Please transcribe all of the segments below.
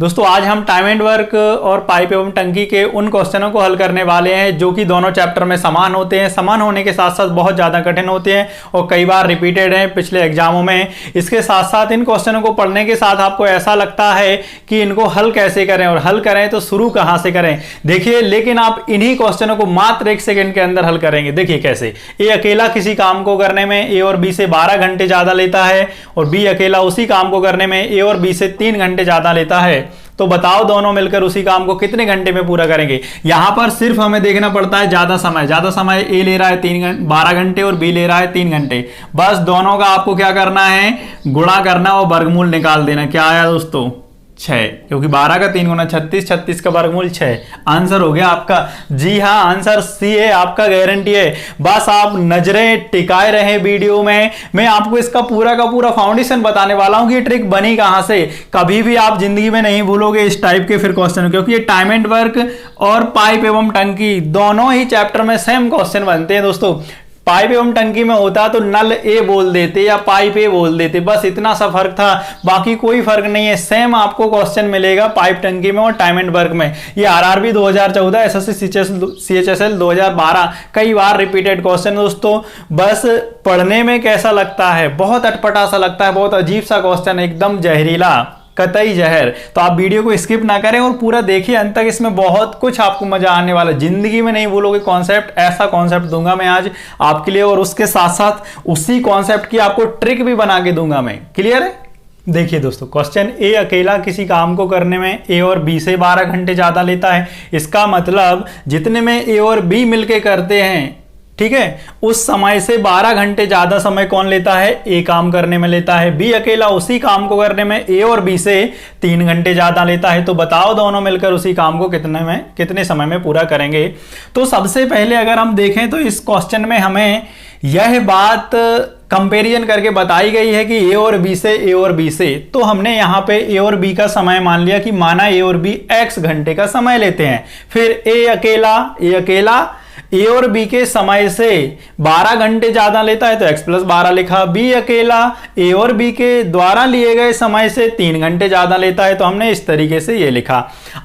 दोस्तों आज हम टाइम एंड वर्क और पाइप एवं टंकी के उन क्वेश्चनों को हल करने वाले हैं जो कि दोनों चैप्टर में समान होते हैं। समान होने के साथ साथ बहुत ज़्यादा कठिन होते हैं और कई बार रिपीटेड हैं पिछले एग्जामों में। इसके साथ साथ इन क्वेश्चनों को पढ़ने के साथ आपको ऐसा लगता है कि इनको हल कैसे करें और हल करें तो शुरू कहाँ से करें। देखिए, लेकिन आप इन्हीं क्वेश्चनों को मात्र 1 सेकंड के अंदर हल करेंगे। देखिए कैसे। ए अकेला किसी काम को करने में ए और बी से 12 घंटे ज़्यादा लेता है और बी अकेला उसी काम को करने में ए और बी से 3 घंटे ज़्यादा लेता है। तो बताओ दोनों मिलकर उसी काम को कितने घंटे में पूरा करेंगे। यहां पर सिर्फ हमें देखना पड़ता है ज्यादा समय ए ले रहा है 12 घंटे और बी ले रहा है 3 घंटे। बस दोनों का आपको क्या करना है, गुणा करना और वर्गमूल निकाल देना। क्या आया दोस्तों? 6, क्योंकि 12 का 3 गुना 36, 36 का वर्गमूल 6। आंसर हो गया आपका। जी हाँ, आंसर सी है आपका, गारंटी है। बस आप नजरें टिकाए रहे वीडियो में। मैं आपको इसका पूरा का पूरा फाउंडेशन बताने वाला हूं कि ये ट्रिक बनी कहां से। कभी भी आप जिंदगी में नहीं भूलोगे इस टाइप के फिर क्वेश्चन, क्योंकि ये टाइम एंड वर्क और पाइप एवं टंकी दोनों ही चैप्टर में सेम क्वेश्चन बनते हैं दोस्तों। पाइप एवं टंकी में होता तो नल ए बोल देते या पाइप ए बोल देते, बस इतना सा फर्क था, बाकी कोई फर्क नहीं है। सेम आपको क्वेश्चन मिलेगा पाइप टंकी में और टाइम एंड वर्क में। ये आरआरबी 2014, एसएससी सीएचएसएल 2012 कई बार रिपीटेड क्वेश्चन दोस्तों। बस पढ़ने में कैसा लगता है, बहुत अटपटा सा लगता है, बहुत अजीब सा क्वेश्चन, एकदम जहरीला, कतई जहर। तो आप वीडियो को स्किप ना करें और पूरा देखिए अंत तक। इसमें बहुत कुछ आपको मजा आने वाला है, जिंदगी में नहीं भूलोगे कॉन्सेप्ट। ऐसा कॉन्सेप्ट दूंगा मैं आज आपके लिए और उसके साथ साथ उसी कॉन्सेप्ट की आपको ट्रिक भी बना के दूंगा मैं। क्लियर है? देखिए दोस्तों, क्वेश्चन ए अकेला किसी काम को करने में ए और बी से 12 घंटे ज्यादा लेता है। इसका मतलब जितने में ए और बी मिलके करते हैं, ठीक है, उस समय से 12 घंटे ज्यादा समय कौन लेता है? ए काम करने में लेता है। बी अकेला उसी काम को करने में ए और बी से 3 घंटे ज्यादा लेता है। तो बताओ दोनों मिलकर उसी काम को कितने समय में पूरा करेंगे। तो सबसे पहले अगर हम देखें तो इस क्वेश्चन में हमें यह बात कंपैरिजन करके बताई गई है कि ए और बी से, ए और बी से। तो हमने यहां पे ए और बी का समय मान लिया कि माना ए और बी x घंटे का समय लेते हैं। फिर ए अकेला ए और बी के समय से 12 घंटे ज्यादा लेता है तो x + 12 लिखा। बी अकेला ए और बी के द्वारा लिए गए समय से 3 घंटे ज्यादा लेता है तो हमने इस तरीके से ये लिखा।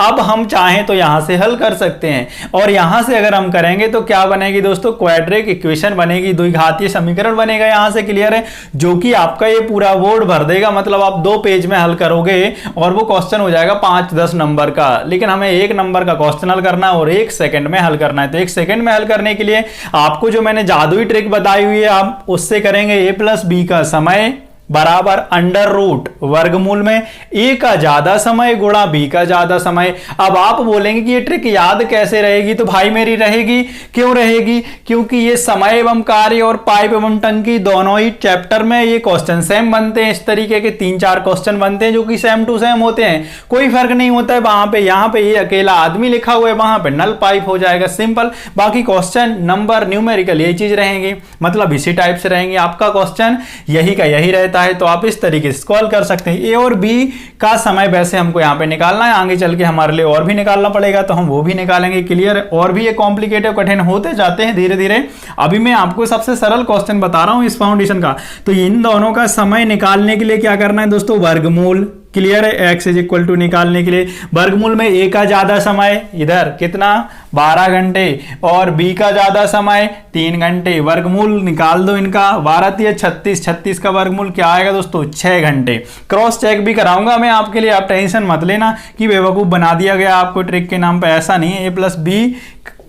अब हम चाहें तो यहां से हल कर सकते हैं और यहां से अगर हम करेंगे तो क्या बनेगी दोस्तों? क्वाड्रेटिक इक्वेशन बनेगी, द्विघातीय समीकरण बनेगा यहां से। क्लियर है? जो कि आपका ये पूरा बोर्ड भर देगा। मतलब आप 2 पेज में हल करोगे और वो क्वेश्चन हो जाएगा 5-10 नंबर का। लेकिन हमें 1 नंबर का क्वेश्चन हल करना है और 1 सेकंड में हल करना है। तो 1 सेकंड में हल करने के लिए आपको जो मैंने जादुई ट्रिक बताई हुई है, आप उससे करेंगे a + b का समय बराबर √ वर्गमूल में ए का ज्यादा समय गुणा बी का ज्यादा समय। अब आप बोलेंगे कि ये ट्रिक याद कैसे रहेगी? तो भाई मेरी रहेगी। क्यों रहेगी? क्योंकि ये समय एवं कार्य और पाइप एवं टंकी दोनों ही चैप्टर में ये क्वेश्चन सेम बनते हैं। इस तरीके के 3-4 क्वेश्चन बनते हैं जो कि सेम टू सेम होते हैं, कोई फर्क नहीं होता है। वहां पे यहाँ पे ये अकेला आदमी लिखा हुआ है, वहां पे नल पाइप हो जाएगा, सिंपल। बाकी क्वेश्चन नंबर न्यूमेरिकल यही चीज रहेंगी, मतलब इसी टाइप से रहेंगे। आपका क्वेश्चन यही का यही रहता है। तो आप इस तरीके से सॉल्व कर सकते हैं। ए और बी का समय वैसे हमको यहां पे निकालना है, आगे चल के हमारे लिए और भी निकालना पड़ेगा तो हम वो भी निकालेंगे। क्लियर है? और भी ये कॉम्प्लिकेटेड कठिन होते जाते हैं धीरे धीरे। अभी मैं आपको सबसे सरल क्वेश्चन बता रहा हूं इस फाउंडेशन का। तो इन दोनों का समय निकालने के लिए क्या करना है दोस्तों? वर्गमूल। क्लियर है? x = निकालने के लिए वर्गमूल में a का ज्यादा समय इधर कितना 12 घंटे और b का ज्यादा समय 3 घंटे। वर्गमूल निकाल दो इनका। 12×3 = 36 का वर्गमूल क्या आएगा दोस्तों? 6 घंटे। क्रॉस चेक भी कराऊंगा मैं आपके लिए, आप टेंशन मत लेना कि बेवकूफ बना दिया गया आपको ट्रिक के नाम पे। ऐसा नहीं है। a + b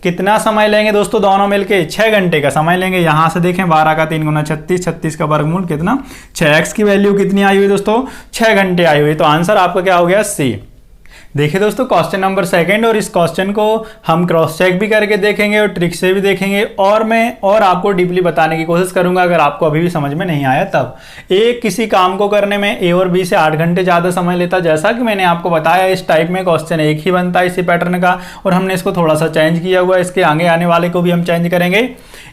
कितना समय लेंगे दोस्तों? दोनों मिलके 6 घंटे का समय लेंगे। यहां से देखें 12 का 3 गुना 36, 36 का वर्गमूल कितना? 6x की वैल्यू कितनी आई हुई दोस्तों? 6 घंटे आई हुई। तो आंसर आपका क्या हो गया? सी। देखिए दोस्तों, क्वेश्चन नंबर 2 और इस क्वेश्चन को हम क्रॉस चेक भी करके देखेंगे और ट्रिक से भी देखेंगे और मैं और आपको डीपली बताने की कोशिश करूंगा अगर आपको अभी भी समझ में नहीं आया तब। एक किसी काम को करने में ए और बी से 8 घंटे ज्यादा समय लेता। जैसा कि मैंने आपको बताया इस टाइप में क्वेश्चन एक ही बनता है इसी पैटर्न का, और हमने इसको थोड़ा सा चेंज किया हुआ है। इसके आगे आने वाले को भी हम चेंज करेंगे,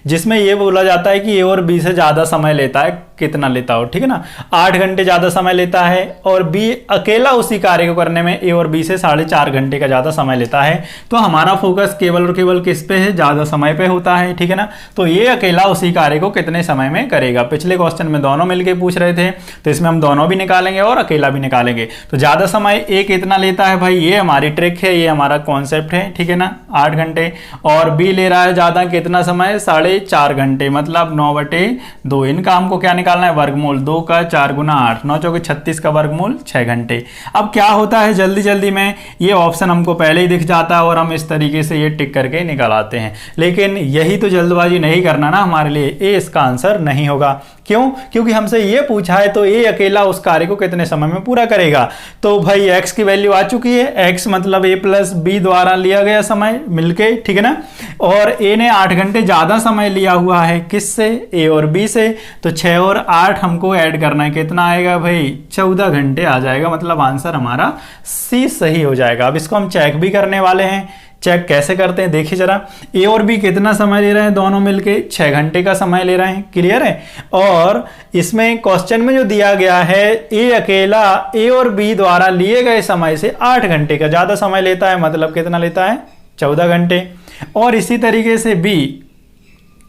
जिसमें यह बोला जाता है कि ए और बी से ज्यादा समय लेता है कितना लेता हो, ठीक है ना। 8 घंटे ज़्यादा समय लेता है और बी अकेला उसी कार्य को करने में ए और बी से 4.5 घंटे का ज़्यादा समय लेता है। तो हमारा फोकस केवल और केवल किस पे है, ज़्यादा समय पे होता है, ठीक है ना। तो ये अकेला उसी कार्य को कितने समय में करेगा। पिछले क्वेश्चन में दोनों मिलके पूछ रहे थे, तो इसमें हम दोनों भी निकालेंगे और अकेला भी निकालेंगे। तो ज़्यादा समय ए कितना लेता है भाई, ये हमारी ट्रिक है, ये हमारा कॉन्सेप्ट है, ठीक है ना, 8 घंटे। और बी ले रहा है ज़्यादा, कितना समय, 4.5 घंटे, मतलब 9/2। इन काम को क्या निकालना है, वर्गमूल 2 का 4 गुना 8, 9 चौके 36 का वर्गमूल 6 घंटे। अब क्या होता है जल्दी जल्दी में, ये ऑप्शन हमको पहले ही दिख जाता है और हम इस तरीके से ये टिक करके निकाल आते हैं। लेकिन यही तो जल्दबाजी नहीं करना ना हमारे लिए, ए इसका आंसर नहीं होगा। क्यों? क्योंकि हमसे ये पूछा है तो ए अकेला उस कार्य को कितने समय में पूरा करेगा। तो भाई एक्स की वैल्यू आ चुकी है, एक्स मतलब ए प्लस बी द्वारा लिया गया समय मिलके, ठीक है ना। और ए ने 8 घंटे ज्यादा समय लिया हुआ है, किससे, ए और बी से। तो 6 और 8 हमको ऐड करना है, कितना आएगा भाई, 14 घंटे आ जाएगा। मतलब आंसर हमारा सी सही हो जाएगा। अब इसको हम चेक भी करने वाले हैं। चेक कैसे करते हैं देखिए जरा। ए और बी कितना समय ले रहे हैं, दोनों मिलके 6 घंटे का समय ले रहे हैं, क्लियर है। और इसमें क्वेश्चन में जो दिया गया है, ए अकेला ए और बी द्वारा लिए गए समय से 8 घंटे का ज्यादा समय लेता है, मतलब कितना लेता है, 14 घंटे। और इसी तरीके से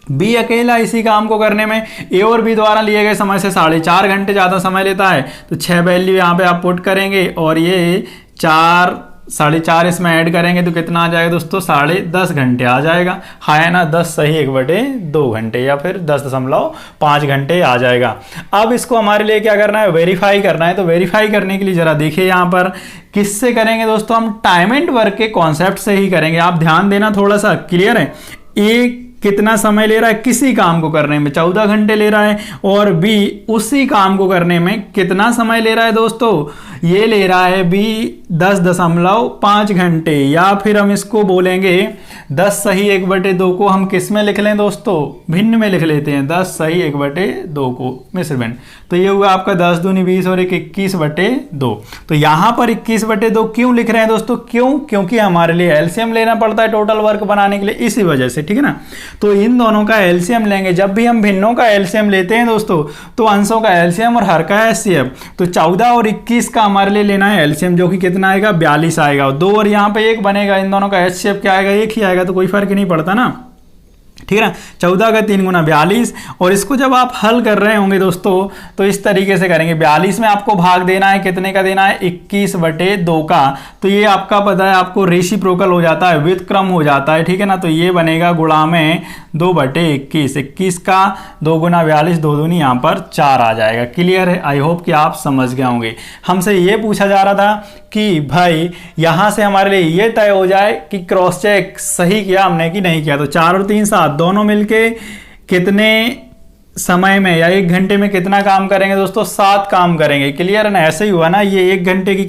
बी अकेला इसी काम को करने में ए और बी द्वारा लिए गए समय से 4.5 घंटे ज्यादा समय लेता है। तो 6 वैल्यू यहाँ पे आप पुट करेंगे और ये 4.5 इसमें ऐड करेंगे तो कितना आ जाएगा दोस्तों, 10.5 घंटे आ जाएगा। हाँ है ना, 10 सही 1/2 घंटे या फिर 10.5 घंटे आ जाएगा। अब इसको हमारे लिए क्या करना है, वेरीफाई करना है। तो वेरीफाई करने के लिए जरा देखिए यहाँ पर किससे करेंगे दोस्तों, हम टाइम एंड वर्क के कॉन्सेप्ट से ही करेंगे। आप ध्यान देना थोड़ा सा, क्लियर है। ए कितना समय ले रहा है किसी काम को करने में, 14 घंटे ले रहा है। और बी उसी काम को करने में कितना समय ले रहा है दोस्तों, ये ले रहा है बी 10.5 घंटे। या फिर हम इसको बोलेंगे 10 सही 1/2 को हम किस में लिख लें दोस्तों, भिन्न में लिख लेते हैं। 10 सही 1/2 को मिश्र भिन्न। तो ये हुआ आपका 10 दूनी 20 और 21/2। तो यहां पर 21/2 क्यों लिख रहे हैं दोस्तों, क्यों, क्योंकि हमारे लिए एलसीएम लेना पड़ता है टोटल वर्क बनाने के लिए, इसी वजह से, ठीक है ना। तो इन दोनों का एलसीएम लेंगे। जब भी हम भिन्नों का एलसीएम लेते हैं दोस्तों, तो अंशों का एलसीएम और हर का एचसीएफ। तो 14 और 21 का हमारे लिए लेना है एलसीएम, जो कि कितना आएगा, 42 आएगा। 2 और यहाँ पे 1 बनेगा, इन दोनों का एचसीएफ क्या आएगा, 1 ही आएगा। तो कोई फर्क नहीं पड़ता ना, ठीक है ना। 14 का 3 गुना 42। और इसको जब आप हल कर रहे होंगे दोस्तों, तो इस तरीके से करेंगे। 42 में आपको भाग देना है, कितने का देना है, 21/2 का। तो ये आपका पता है, आपको रेसिप्रोकल हो जाता है, व्युत्क्रम हो जाता है, ठीक है ना। तो ये बनेगा गुणा में 2/21। 21 का 2 गुना 42, 2 दूनी यहाँ पर 4 आ जाएगा। क्लियर है, आई होप कि आप समझ गए होंगे। हमसे ये पूछा जा रहा था कि भाई यहां से हमारे लिए ये तय हो जाए कि क्रॉस चेक सही किया हमने कि नहीं किया। तो 4 और 3 7 दोनों मिलके कितने समय में या 1 घंटे में कितना काम करेंगे दोस्तों, 7 काम करेंगे। क्लियर है ना, ऐसे ही हुआ ना। ये 1 घंटे की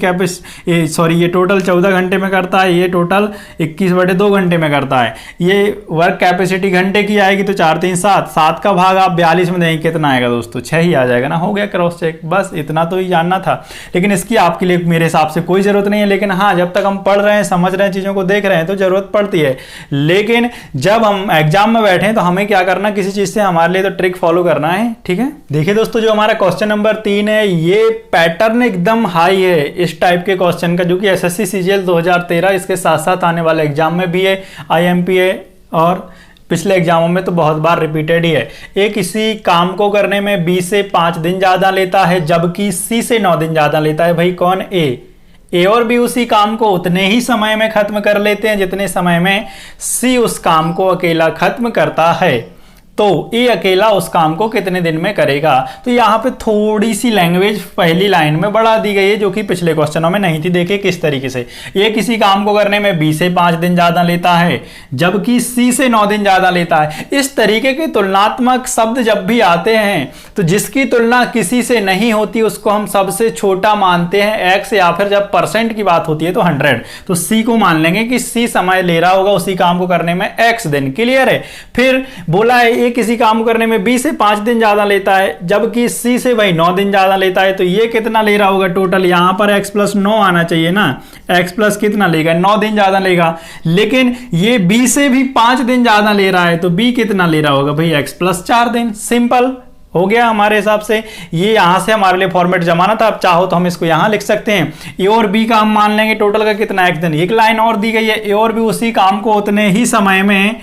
ये टोटल 14 घंटे में करता है, ये टोटल 21/2 घंटे में करता है। ये वर्क कैपेसिटी घंटे की आएगी, तो 4 3 7, 7 का भाग आप 42 में देंगे, कितना आएगा दोस्तों, 6 ही आ जाएगा ना। हो गया क्रॉस चेक, बस इतना तो ही जानना था। लेकिन इसकी आपके लिए मेरे हिसाब से कोई जरूरत नहीं है। लेकिन हाँ, जब तक हम पढ़ रहे हैं, समझ रहे हैं, चीजों को देख रहे हैं, तो जरूरत पड़ती है। लेकिन जब हम एग्जाम में बैठे तो हमें क्या करना, किसी चीज से हमारे लिए तो ट्रिक फॉलो करना है, ठीक है। देखिए दोस्तों, जो हमारा क्वेश्चन नंबर 3 है, ये पैटर्न एकदम हाई है इस टाइप के क्वेश्चन का, जो कि एसएससी सीजीएल 2013 इसके साथ साथ आने वाले एग्जाम में भी है, आईएमपी है, और पिछले एग्जामों में तो बहुत बार रिपीटेड ही है। ए किसी काम को करने में बी से 5 दिन ज्यादा लेता है, जबकि सी से 9 दिन ज्यादा लेता है। भाई कौन, ए और बी उसी काम को उतने ही समय में खत्म कर लेते हैं जितने समय में सी उस काम को अकेला खत्म करता है। तो ए अकेला उस काम को कितने दिन में करेगा। तो यहां पे थोड़ी सी लैंग्वेज पहली लाइन में बढ़ा दी गई है, जो कि पिछले क्वेश्चनों में नहीं थी। देखिए किस तरीके से, ए किसी काम को करने में बी से 5 दिन ज्यादा लेता है, जबकि सी से 9 दिन ज्यादा लेता है। इस तरीके के तुलनात्मक शब्द जब भी आते हैं, तो जिसकी तुलना किसी से नहीं होती उसको हम सबसे छोटा मानते हैं एक्स, या फिर जब परसेंट की बात होती है तो 100। तो सी को मान लेंगे कि सी समय ले रहा होगा उसी काम को करने में एक्स दिन। क्लियर है। फिर बोला है किसी काम करने में बी से 5 दिन ज्यादा लेता है, जबकि सी से भाई 9 दिन ज्यादा लेता है। तो ये कितना ले रहा होगा टोटल, यहां पर x + 9 आना चाहिए ना। x+ कितना लेगा, 9 दिन ज्यादा लेगा। लेकिन ये बी से भी 5 दिन ज्यादा ले रहा है, तो बी कितना ले रहा होगा भाई, x + 4 दिन। सिंपल हो गया हमारे हिसाब से। ये यहां से हमारे लिए फॉर्मेट जमाना था, अब चाहो तो हम इसको यहां लिख सकते हैं। ए और बी का हम मान लेंगे टोटल का कितना x दिन। एक लाइन और दी गई है, ए और बी उसी काम को उतने ही समय में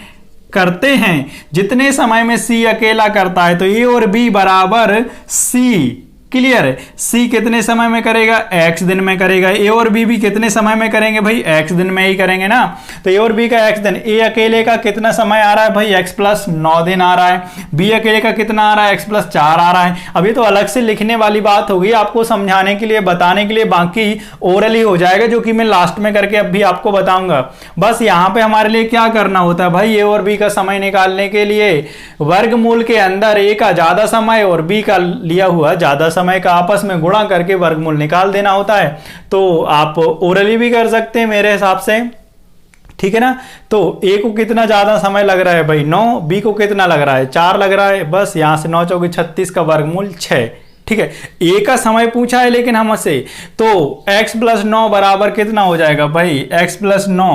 करते हैं जितने समय में सी अकेला करता है। तो ए और बी बराबर सी, क्लियर है। सी कितने समय में करेगा, x दिन में करेगा। ए और बी भी कितने समय में करेंगे भाई, x दिन में ही करेंगे ना। तो ए और बी का x दिन, ए अकेले का कितना समय आ रहा है भाई, x प्लस 9 दिन आ रहा है। बी अकेले का कितना आ रहा है, x प्लस 4 आ रहा है। अभी तो अलग से लिखने वाली बात होगी, आपको समझाने के लिए बताने के लिए, बाकी ओरली हो जाएगा जो कि मैं लास्ट में करके अब भी आपको बताऊंगा। बस यहाँ पे हमारे लिए क्या करना होता है भाई, ए और बी का समय निकालने के लिए वर्गमूल के अंदर ए का ज्यादा समय और बी का लिया हुआ ज्यादा समय का आपस में गुणा करके वर्गमूल निकाल देना होता है। तो आप ओरली भी कर सकते हैं मेरे हिसाब से, ठीक है ना। तो ए को कितना ज्यादा समय लग रहा है भाई 9, बी को कितना लग रहा है 4 लग रहा है। बस यहां से 9 चौके 36 का वर्गमूल 6, ठीक है। ए का समय पूछा है लेकिन हमसे, तो x प्लस 9 बराबर कितना हो जाएगा भाई, x प्लस 9,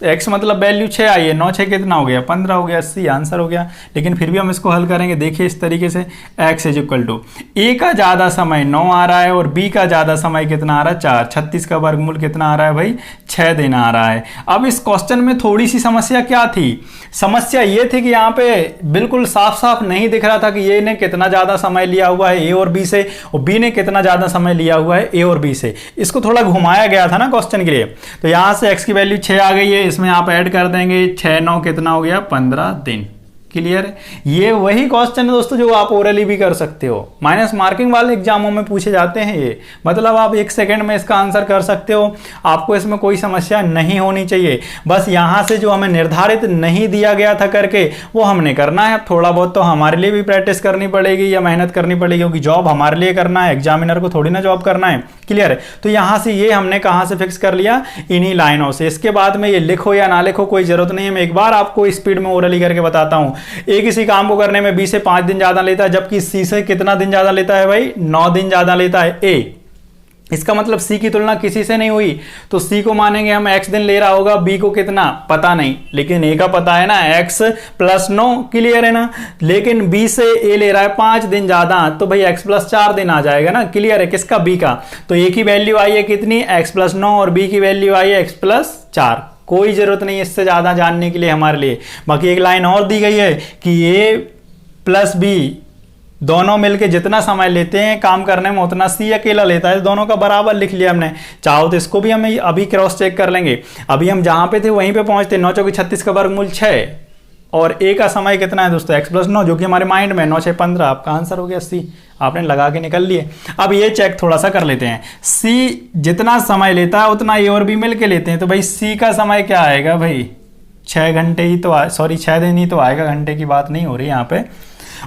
x मतलब वैल्यू 6 आई है, 9 6 कितना हो गया 15 हो गया, सी आंसर हो गया। लेकिन फिर भी हम इसको हल करेंगे, देखिए इस तरीके से x इज इक्वल टू ए का ज्यादा समय 9 आ रहा है और b का ज्यादा समय कितना आ रहा है 4, 36 का वर्गमूल कितना आ रहा है भाई 6 दिन आ रहा है। अब इस क्वेश्चन में थोड़ी सी समस्या क्या थी, समस्या ये थी कि यहाँ पे बिल्कुल साफ साफ नहीं दिख रहा था कि ये ने कितना ज्यादा समय लिया हुआ है ए और बी से, और बी ने कितना ज्यादा समय लिया हुआ है ए और बी से। इसको थोड़ा घुमाया गया था ना क्वेश्चन के लिए। तो यहां से x की वैल्यू 6 आ गई है, इसमें आप ऐड कर देंगे 6 9 कितना हो गया 15 दिन, क्लियर है। ये वही क्वेश्चन है दोस्तों जो आप ओरली भी कर सकते हो, माइनस मार्किंग वाले एग्जामों में पूछे जाते हैं ये, मतलब आप 1 सेकंड में इसका आंसर कर सकते हो, आपको इसमें कोई समस्या नहीं होनी चाहिए। बस यहां से जो हमें निर्धारित नहीं दिया गया था करके वो हमने करना है। थोड़ा बहुत तो हमारे लिए भी प्रैक्टिस करनी पड़ेगी या मेहनत करनी पड़ेगी, क्योंकि जॉब हमारे लिए करना है, एग्जामिनर को थोड़ी ना जॉब करना है, क्लियर है। तो यहां से ये हमने कहां से फिक्स कर लिया, इन्हीं लाइनों से। इसके बाद में ये लिखो या ना लिखो कोई जरूरत नहीं है, मैं एक बार आपको स्पीड में ओरली करके बताता हूं। एक किसी काम को करने में बी से 5 दिन ज्यादा लेता है, जबकि सी से कितना दिन ज्यादा लेता है भाई 9 दिन ज्यादा लेता है ए। इसका मतलब सी की तुलना किसी से नहीं हुई, तो सी को मानेंगे हम x दिन ले रहा होगा, बी को कितना पता नहीं, लेकिन ए का पता है ना x प्लस 9, क्लियर है ना। लेकिन बी से ए ले रहा है 5 दिन ज्यादा, तो भाई x प्लस 4 दिन आ जाएगा ना, क्लियर है। किसका, बी का। तो ए की वैल्यू आई है कितनी x प्लस 9 और बी की वैल्यू आई है x प्लस 4। कोई जरूरत नहीं इससे ज्यादा जानने के लिए हमारे लिए। बाकी एक लाइन और दी गई है कि ए प्लस बी दोनों मिलके जितना समय लेते हैं काम करने में उतना सी अकेला लेता है, दोनों का बराबर लिख लिया हमने। चाहो तो इसको भी हम अभी क्रॉस चेक कर लेंगे। अभी हम जहां पे थे वहीं पे पहुंचते, 9 चौके 36 का वर्गमूल 6 और ए का समय कितना है दोस्तों x प्लस 9, जो कि हमारे माइंड में 9 6 15, आपका आंसर हो गया सी। आपने लगा के निकल लिए। अब ये चेक थोड़ा सा कर लेते हैं, सी जितना समय लेता है उतना ए और बी मिल के लेते हैं। तो भाई सी का समय क्या आएगा भाई 6 घंटे ही तो, सॉरी 6 दिन ही तो आएगा, घंटे की बात नहीं हो रही यहाँ पे।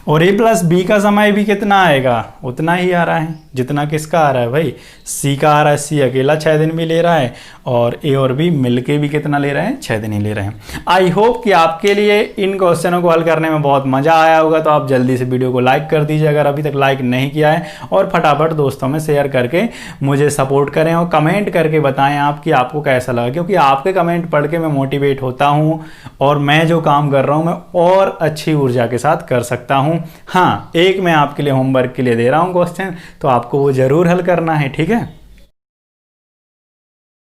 और ए प्लस बी का समय भी कितना आएगा, उतना ही आ रहा है जितना किसका आ रहा है भाई सी का आ रहा है। सी अकेला 6 दिन भी ले रहा है और ए और बी मिलके भी कितना ले रहे हैं 6 दिन ही ले रहे हैं। आई होप कि आपके लिए इन क्वेश्चनों को हल करने में बहुत मजा आया होगा। तो आप जल्दी से वीडियो को लाइक कर दीजिए अगर अभी तक लाइक नहीं किया है, और फटाफट दोस्तों में शेयर करके मुझे सपोर्ट करें और कमेंट करके बताएं आप कि आपको कैसा लगा, क्योंकि आपके कमेंट पढ़ के मैं मोटिवेट होता हूँ और मैं जो काम कर रहा हूँ मैं और अच्छी ऊर्जा के साथ कर सकता हूँ। हाँ, एक मैं आपके लिए होमवर्क के लिए दे रहा हूँ क्वेश्चन, तो आपको वो जरूर हल करना है, ठीक है।